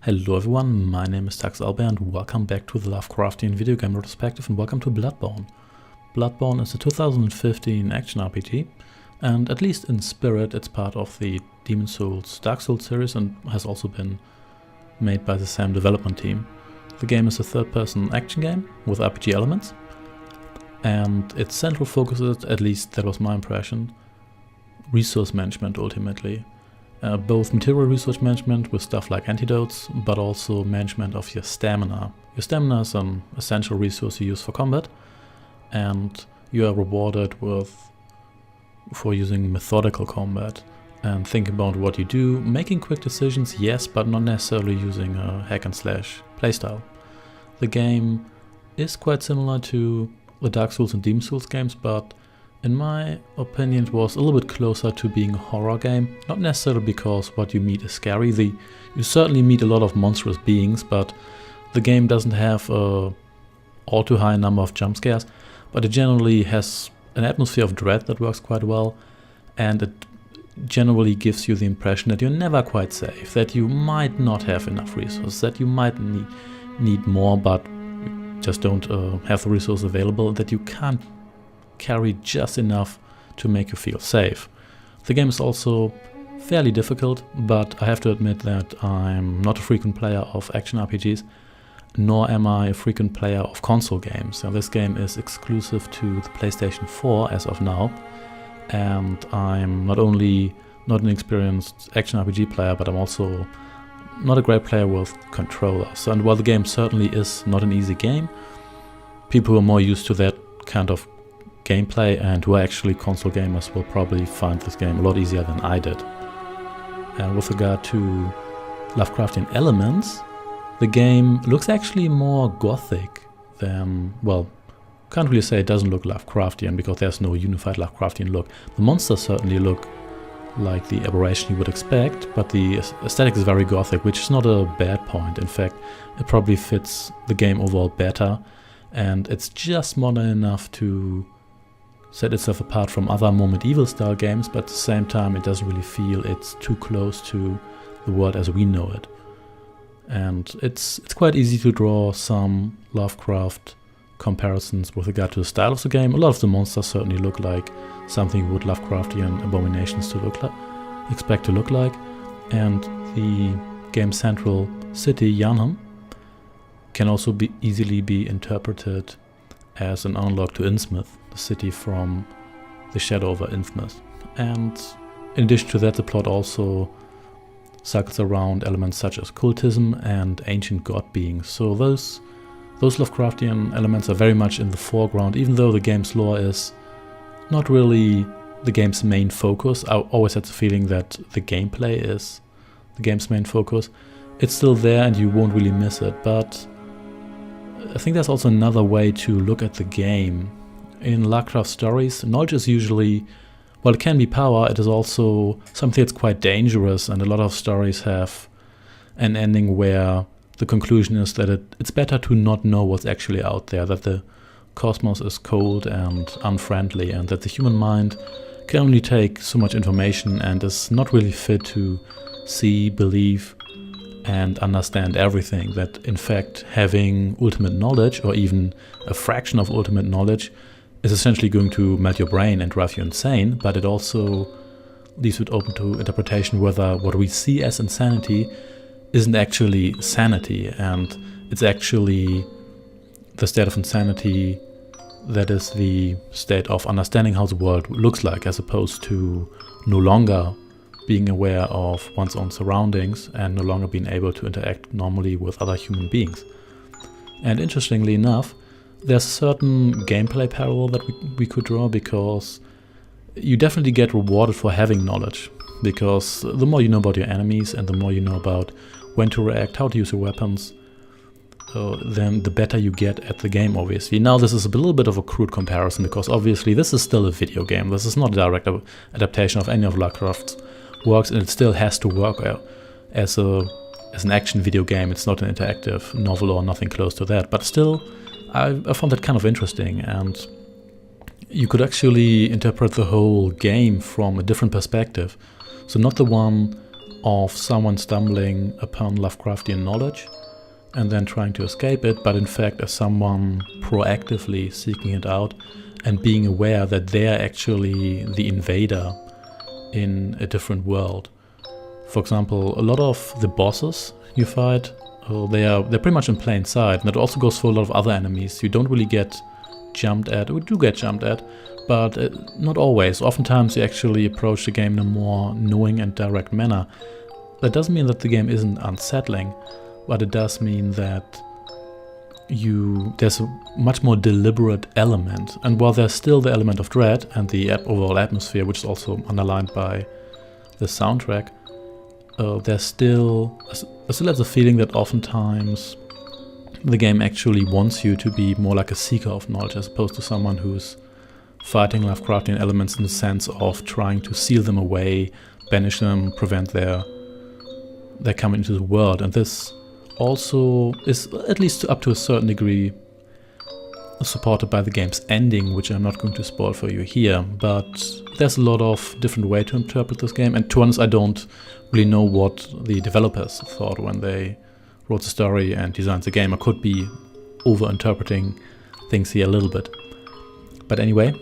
Hello everyone, my name is and welcome back to the Lovecraftian Video Game Retrospective and welcome to Bloodborne. Bloodborne is a 2015 action RPG, and at least in spirit it's part of the Demon Souls Dark Souls series and has also been made by the same development team. The game is a third-person action game with RPG elements, and its central focus is, at least that was my impression, resource management ultimately. Both material resource management with stuff like antidotes, but also management of your stamina. Your stamina is an essential resource you use for combat, and you are rewarded for using methodical combat and thinking about what you do, making quick decisions, yes, but not necessarily using a hack and slash playstyle. The game is quite similar to the Dark Souls and Demon Souls games, but in my opinion it was a little bit closer to being a horror game, not necessarily because what you meet is scary. You certainly meet a lot of monstrous beings, but the game doesn't have a all too high number of jump scares, but it generally has an atmosphere of dread that works quite well, and it generally gives you the impression that you're never quite safe, that you might not have enough resources, that you might need more but you just don't have the resources available, that you can't carry just enough to make you feel safe. The game is also fairly difficult, but I have to admit that I'm not a frequent player of action RPGs, nor am I a frequent player of console games. Now, this game is exclusive to the PlayStation 4 as of now, and I'm not only not an experienced action RPG player, but I'm also not a great player with controllers. And while the game certainly is not an easy game, people who are more used to that kind of gameplay and who are actually console gamers will probably find this game a lot easier than I did. And with regard to Lovecraftian elements, the game looks actually more gothic than, well, can't really say it doesn't look Lovecraftian because there's no unified Lovecraftian look. The monsters certainly look like the aberration you would expect, but the aesthetic is very gothic, which is not a bad point. In fact, it probably fits the game overall better, and it's just modern enough to set itself apart from other more medieval style games, but at the same time it doesn't really feel it's too close to the world as we know it. And it's quite easy to draw some Lovecraft comparisons with regard to the style of the game. A lot of the monsters certainly look like something you would Lovecraftian abominations to expect to look like. And the game's central city, Yharnam, can also easily be interpreted as an analog to Innsmouth, the city from The Shadow over Innsmouth. And in addition to that, the plot also circles around elements such as cultism and ancient god beings. So those Lovecraftian elements are very much in the foreground, even though the game's lore is not really the game's main focus. I always had the feeling that the gameplay is the game's main focus. It's still there and you won't really miss it, but I think there's also another way to look at the game. In Lovecraft stories, knowledge is usually, well, it can be power, it is also something that's quite dangerous, and a lot of stories have an ending where the conclusion is that it's better to not know what's actually out there, that the cosmos is cold and unfriendly, and that the human mind can only take so much information and is not really fit to see, believe, and understand everything, that in fact having ultimate knowledge, or even a fraction of ultimate knowledge, is essentially going to melt your brain and drive you insane, but it also leaves it open to interpretation whether what we see as insanity isn't actually sanity, and it's actually the state of insanity that is the state of understanding how the world looks like, as opposed to no longer being aware of one's own surroundings and no longer being able to interact normally with other human beings. And interestingly enough, there's a certain gameplay parallel that we could draw, because you definitely get rewarded for having knowledge, because the more you know about your enemies and the more you know about when to react, how to use your weapons, then the better you get at the game, obviously. Now, this is a little bit of a crude comparison, because obviously this is still a video game. This is not a direct adaptation of any of Lovecraft's works, and it still has to work as an action video game. It's not an interactive novel or nothing close to that, but still I found that kind of interesting, and you could actually interpret the whole game from a different perspective. So not the one of someone stumbling upon Lovecraftian knowledge and then trying to escape it, but in fact as someone proactively seeking it out and being aware that they're actually the invader in a different world. For example, a lot of the bosses you fight, they're pretty much in plain sight, and that also goes for a lot of other enemies. You don't really get jumped at. We do get jumped at, but not always. Oftentimes you actually approach the game in a more knowing and direct manner. That doesn't mean that the game isn't unsettling, but it does mean that there's a much more deliberate element. And while there's still the element of dread and the overall atmosphere, which is also underlined by the soundtrack, there's still has a feeling that oftentimes the game actually wants you to be more like a seeker of knowledge as opposed to someone who's fighting Lovecraftian elements in the sense of trying to seal them away, banish them, prevent their coming into the world. And this also is, at least up to a certain degree, supported by the game's ending, which I'm not going to spoil for you here, but there's a lot of different ways to interpret this game, and to be honest, I don't really know what the developers thought when they wrote the story and designed the game. I could be over-interpreting things here a little bit. But anyway,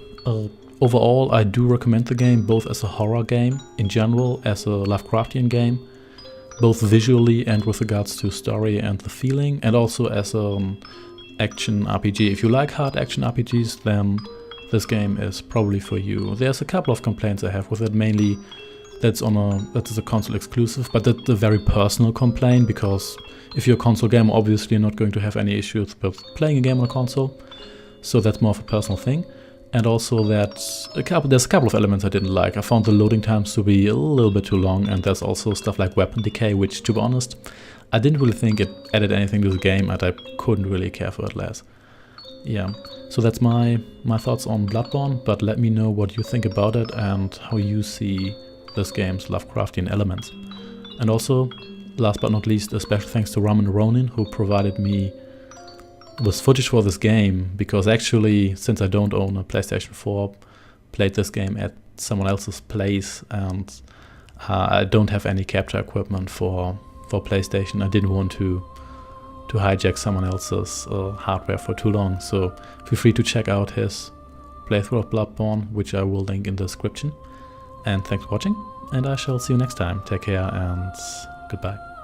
overall I do recommend the game, both as a horror game in general, as a Lovecraftian game, both visually and with regards to story and the feeling, and also as an action RPG. If you like hard action RPGs, then this game is probably for you. There's a couple of complaints I have with it, mainly that is a console exclusive, but that's a very personal complaint, because if you're a console gamer, obviously you're not going to have any issues with playing a game on a console, so that's more of a personal thing. And also that there's a couple of elements I didn't like. I found the loading times to be a little bit too long, and there's also stuff like weapon decay, which, to be honest, I didn't really think it added anything to the game, and I couldn't really care for it less. Yeah, so that's my thoughts on Bloodborne, but let me know what you think about it and how you see this game's Lovecraftian elements. And also, last but not least, a special thanks to Raman Ronin, who provided me with footage for this game, because actually, since I don't own a PlayStation 4, played this game at someone else's place, and I don't have any capture equipment for PlayStation. I didn't want to hijack someone else's hardware for too long, so feel free to check out his playthrough of Bloodborne, which I will link in the description. And thanks for watching, and I shall see you next time. Take care and goodbye.